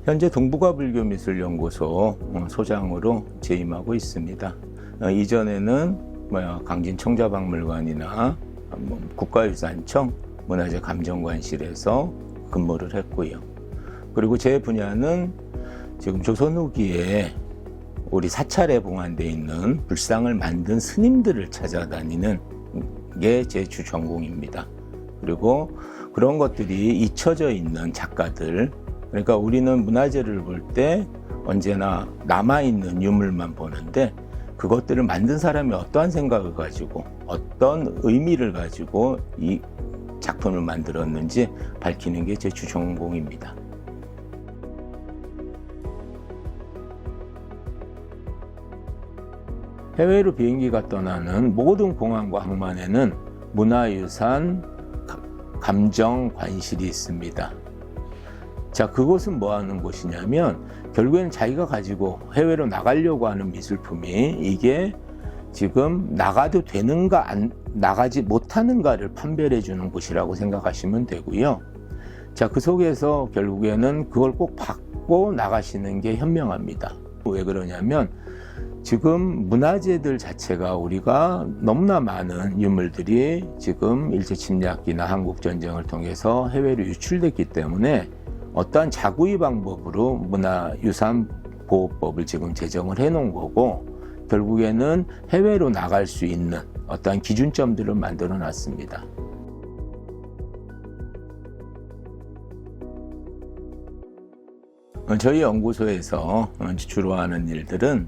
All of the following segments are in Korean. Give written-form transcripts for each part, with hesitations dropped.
현재 동북아불교미술연구소 소장으로 재임하고 있습니다. 이전에는 강진청자박물관이나 국가유산청 문화재감정관실에서 근무를 했고요. 그리고 제 분야는 지금 조선 후기에 우리 사찰에 봉안되어 있는 불상을 만든 스님들을 찾아다니는 게 제 주 전공입니다. 그리고 그런 것들이 잊혀져 있는 작가들, 그러니까 우리는 문화재를 볼 때 언제나 남아있는 유물만 보는데 그것들을 만든 사람이 어떠한 생각을 가지고 어떤 의미를 가지고 이 작품을 만들었는지 밝히는 게 제 주 전공입니다. 해외로 비행기가 떠나는 모든 공항과 항만에는 문화유산 감정관실이 있습니다. 자, 그곳은 뭐 하는 곳이냐면 결국에는 자기가 가지고 해외로 나가려고 하는 미술품이 이게 지금 나가도 되는가 나가지 못하는가를 판별해 주는 곳이라고 생각하시면 되고요. 자, 그 속에서 결국에는 그걸 꼭 받고 나가시는 게 현명합니다. 왜 그러냐면 지금 문화재들 자체가 우리가 너무나 많은 유물들이 지금 일제침략기나 한국전쟁을 통해서 해외로 유출됐기 때문에 어떠한 자구의 방법으로 문화유산보호법을 지금 제정을 해놓은 거고 결국에는 해외로 나갈 수 있는 어떠한 기준점들을 만들어 놨습니다. 저희 연구소에서 주로 하는 일들은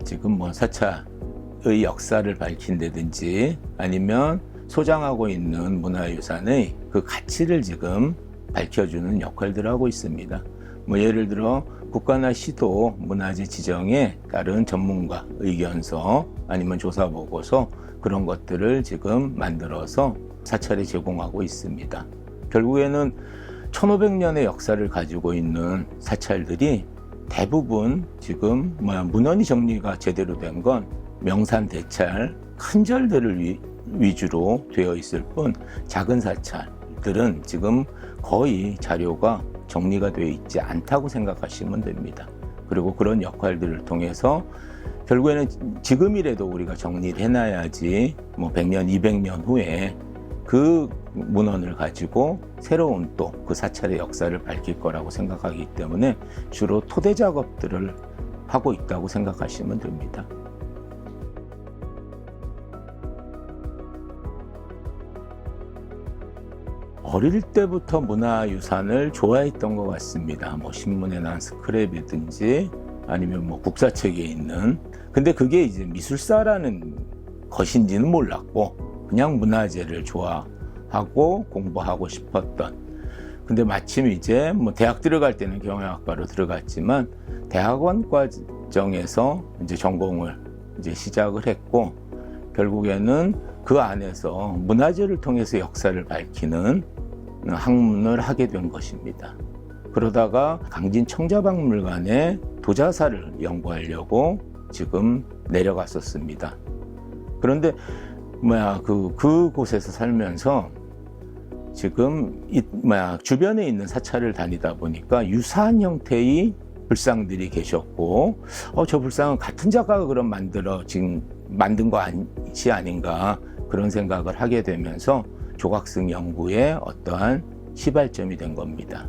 지금 사찰의 역사를 밝힌다든지 아니면 소장하고 있는 문화유산의 그 가치를 지금 밝혀주는 역할들을 하고 있습니다. 예를 들어 국가나 시도 문화재 지정에 따른 전문가 의견서 아니면 조사 보고서 그런 것들을 지금 만들어서 사찰에 제공하고 있습니다. 결국에는 1500년의 역사를 가지고 있는 사찰들이 대부분 지금 문헌이 정리가 제대로 된 건 명산 대찰 큰 절들을 위주로 되어 있을 뿐 작은 사찰들은 지금 거의 자료가 정리가 되어 있지 않다고 생각하시면 됩니다. 그리고 그런 역할들을 통해서 결국에는 지금이라도 우리가 정리를 해놔야지 100년, 200년 후에 그 문헌을 가지고 새로운 또 그 사찰의 역사를 밝힐 거라고 생각하기 때문에 주로 토대 작업들을 하고 있다고 생각하시면 됩니다. 어릴 때부터 문화유산을 좋아했던 것 같습니다. 신문에 난 스크랩이든지 아니면 국사책에 있는. 근데 그게 이제 미술사라는 것인지는 몰랐고 그냥 문화재를 좋아하고 공부하고 싶었던. 근데 마침 이제 대학 들어갈 때는 경영학과로 들어갔지만 대학원 과정에서 이제 전공을 이제 시작을 했고 결국에는 그 안에서 문화재를 통해서 역사를 밝히는 학문을 하게 된 것입니다. 그러다가 강진청자박물관에 도자사를 연구하려고 지금 내려갔었습니다. 그런데 그곳에서 살면서 지금 주변에 있는 사찰을 다니다 보니까 유사한 형태의 불상들이 계셨고 저 불상은 같은 작가가 그럼 지금 만든 것이 아닌가 그런 생각을 하게 되면서 조각승 연구에 어떠한 시발점이 된 겁니다.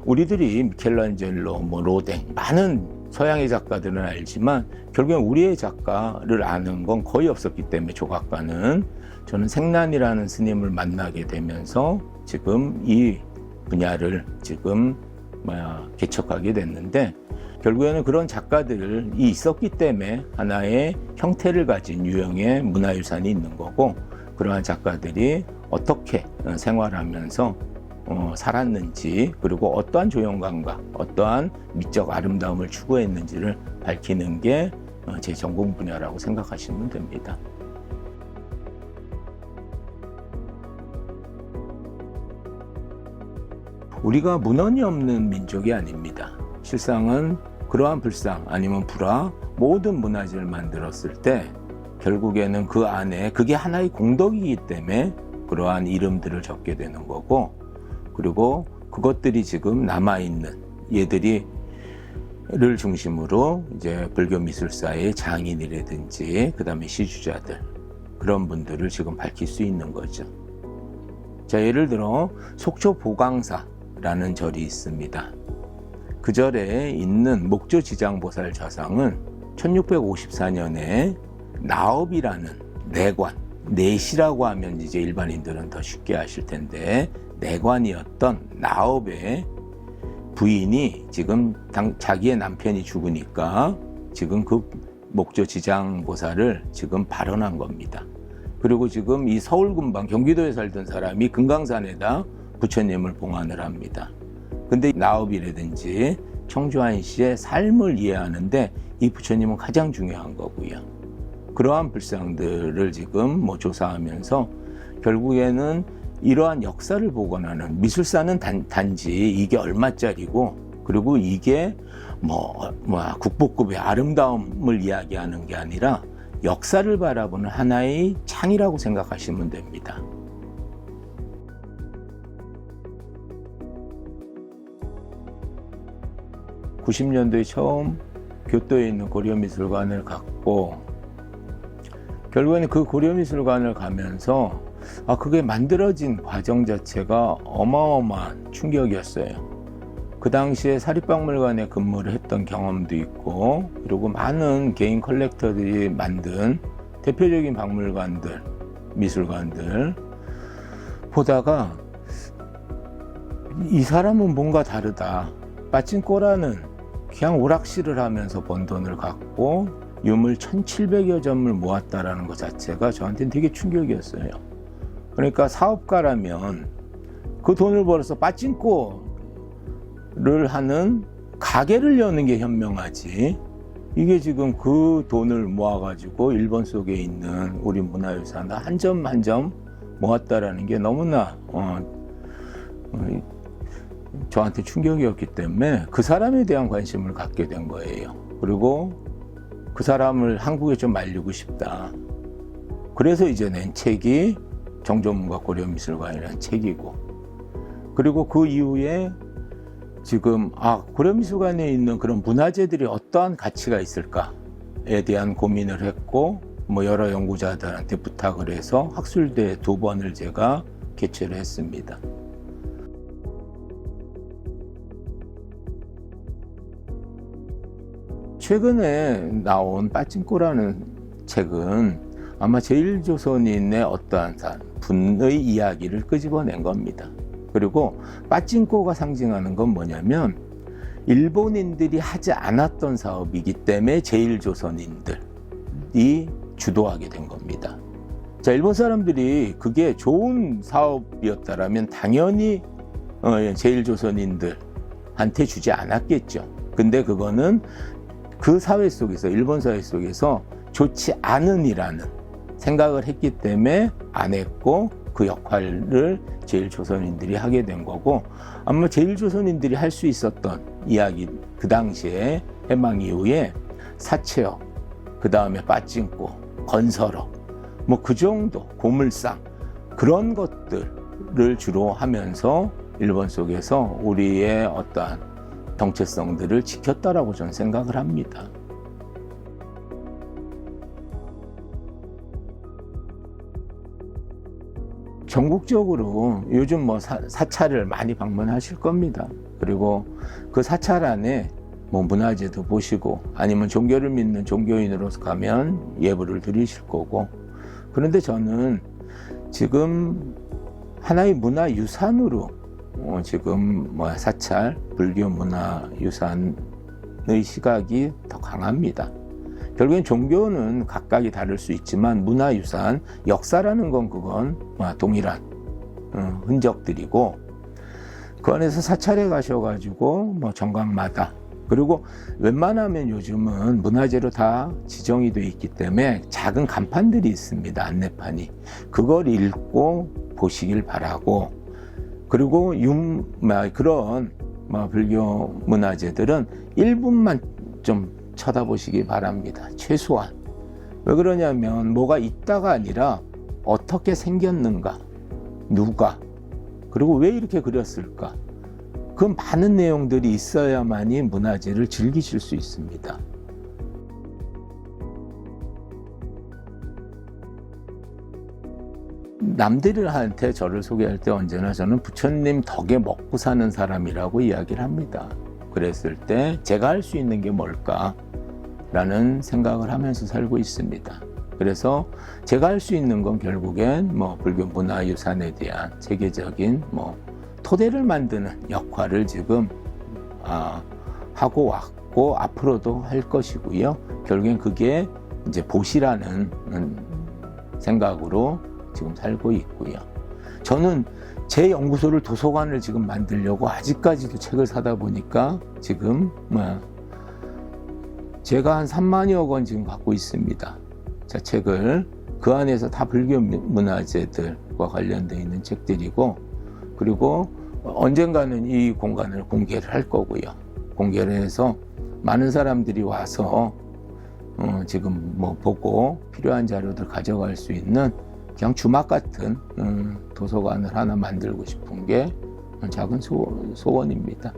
우리들이 미켈란젤로, 로댕 많은 서양의 작가들은 알지만 결국엔 우리의 작가를 아는 건 거의 없었기 때문에 조각가는 저는 생란이라는 스님을 만나게 되면서 지금 이 분야를 지금 개척하게 됐는데 결국에는 그런 작가들이 있었기 때문에 하나의 형태를 가진 유형의 문화유산이 있는 거고 그러한 작가들이 어떻게 생활하면서 살았는지 그리고 어떠한 조형감과 어떠한 미적 아름다움을 추구했는지를 밝히는 게 제 전공 분야라고 생각하시면 됩니다. 우리가 문헌이 없는 민족이 아닙니다. 실상은 그러한 불상 아니면 불화 모든 문화재를 만들었을 때 결국에는 그 안에 그게 하나의 공덕이기 때문에 그러한 이름들을 적게 되는 거고, 그리고 그것들이 지금 남아있는 얘들이 를 중심으로 이제 불교 미술사의 장인이라든지 그 다음에 시주자들, 그런 분들을 지금 밝힐 수 있는 거죠. 자, 예를 들어 속초 보광사라는 절이 있습니다. 그 절에 있는 목조지장보살 좌상은 1654년에 나업이라는 내관, 내시라고 하면 이제 일반인들은 더 쉽게 아실 텐데, 내관이었던 나업의 부인이 지금 자기의 남편이 죽으니까 지금 그 목조지장보살을 지금 발언한 겁니다. 그리고 지금 이 서울 근방 경기도에 살던 사람이 금강산에다 부처님을 봉안을 합니다. 근데 나업이라든지 청주환 씨의 삶을 이해하는데 이 부처님은 가장 중요한 거고요. 그러한 불상들을 지금 뭐 조사하면서 결국에는 이러한 역사를 복원하는, 미술사는 단지 이게 얼마짜리고, 그리고 이게 국보급의 아름다움을 이야기하는 게 아니라 역사를 바라보는 하나의 창이라고 생각하시면 됩니다. (90년도에) 처음 교토에 있는 고려미술관을 갔고, 결국에는 그 고려미술관을 가면서 그게 만들어진 과정 자체가 어마어마한 충격이었어요. 그 당시에 사립박물관에 근무를 했던 경험도 있고, 그리고 많은 개인 컬렉터들이 만든 대표적인 박물관들, 미술관들 보다가 이 사람은 뭔가 다르다. 빠찡꼬라는 그냥 오락실을 하면서 번 돈을 갖고 유물 1700여 점을 모았다라는 것 자체가 저한테는 되게 충격이었어요. 그러니까 사업가라면 그 돈을 벌어서 빠찡코를 하는 가게를 여는 게 현명하지, 이게 지금 그 돈을 모아가지고 일본 속에 있는 우리 문화유산 한 점 한 점 모았다라는 게 너무나 저한테 충격이었기 때문에 그 사람에 대한 관심을 갖게 된 거예요. 그리고 그 사람을 한국에 좀 알리고 싶다. 그래서 이제 낸 책이 정조문과 고려미술관이라는 책이고, 그리고 그 이후에 지금 고려미술관에 있는 그런 문화재들이 어떠한 가치가 있을까에 대한 고민을 했고, 여러 연구자들한테 부탁을 해서 학술대 2번을 제가 개최를 했습니다. 최근에 나온 빠찡코라는 책은 아마 제1조선인의 어떠한 분의 이야기를 끄집어낸 겁니다. 그리고 빠찡코가 상징하는 건 뭐냐면 일본인들이 하지 않았던 사업이기 때문에 제1조선인들이 주도하게 된 겁니다. 자, 일본 사람들이 그게 좋은 사업이었다라면 당연히 제1조선인들한테 주지 않았겠죠. 근데 그거는 그 사회 속에서, 일본 사회 속에서 좋지 않은이라는 생각을 했기 때문에 안 했고, 그 역할을 제1조선인들이 하게 된 거고, 아마 제1조선인들이 할 수 있었던 이야기, 그 당시에 해방 이후에 사채업, 그 다음에 빠찡코, 건설업, 그 정도, 고물상, 그런 것들을 주로 하면서 일본 속에서 우리의 어떠한 정체성들을 지켰다라고 저는 생각을 합니다. 전국적으로 요즘 사찰을 많이 방문하실 겁니다. 그리고 그 사찰 안에 문화재도 보시고, 아니면 종교를 믿는 종교인으로서 가면 예불을 드리실 거고, 그런데 저는 지금 하나의 문화유산으로 지금 사찰, 불교 문화유산의 시각이 더 강합니다. 결국엔 종교는 각각이 다를 수 있지만 문화유산, 역사라는 건 그건 동일한 흔적들이고, 그 안에서 사찰에 가셔가지고 정각마다, 그리고 웬만하면 요즘은 문화재로 다 지정이 되어 있기 때문에 작은 간판들이 있습니다. 안내판이. 그걸 읽고 보시길 바라고, 그리고 그런 불교 문화재들은 1분만 좀 쳐다보시기 바랍니다. 최소한. 왜 그러냐면 뭐가 있다가 아니라 어떻게 생겼는가, 누가, 그리고 왜 이렇게 그렸을까? 그 많은 내용들이 있어야만이 문화재를 즐기실 수 있습니다. 남들한테 저를 소개할 때 언제나 저는 부처님 덕에 먹고 사는 사람이라고 이야기를 합니다. 그랬을 때 제가 할 수 있는 게 뭘까? 라는 생각을 하면서 살고 있습니다. 그래서 제가 할 수 있는 건 결국엔 불교 문화유산에 대한 세계적인 토대를 만드는 역할을 지금 하고 왔고 앞으로도 할 것이고요. 결국엔 그게 이제 보시라는 생각으로 지금 살고 있고요. 저는 제 연구소를 도서관을 지금 만들려고 아직까지도 책을 사다 보니까 지금 제가 한 3만여 권 지금 갖고 있습니다. 자, 책을 그 안에서 다 불교 문화재들과 관련되어 있는 책들이고, 그리고 언젠가는 이 공간을 공개를 할 거고요. 공개를 해서 많은 사람들이 와서 지금 보고 필요한 자료들 가져갈 수 있는 그냥 주막 같은 도서관을 하나 만들고 싶은 게 작은 소원입니다.